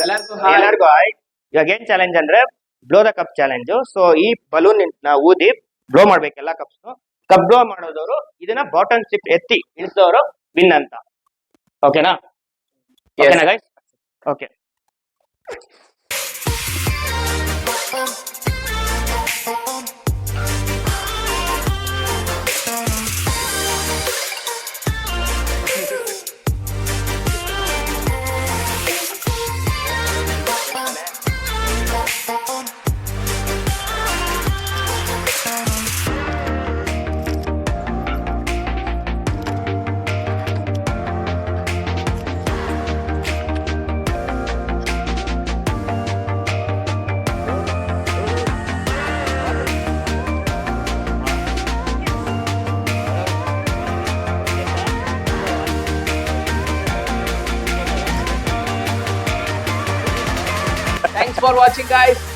ಎಲ್ಲರಿಗೂ ಹಾಯ್. ಇವಾಗ ಏನ್ ಚಾಲೆಂಜ್ ಅಂದ್ರೆ blow the cup challenge. So ಈ ಬಲೂನ್ ಊದಿ ಬ್ಲೋ ಮಾಡ್ಬೇಕು ಎಲ್ಲಾ ಕಪ್ಸ್. ಕಪ್ ಬ್ಲೋ ಮಾಡೋದವರು ಇದನ್ನ ಬಾಟಮ್ ಸಿಪ್ ಎತ್ತಿ ಇಳಿಸೋರು ವಿನ್ ಅಂತ. ಓಕೆನಾ? ಓಕೆನಾ guys? Okay. Thanks for watching, guys.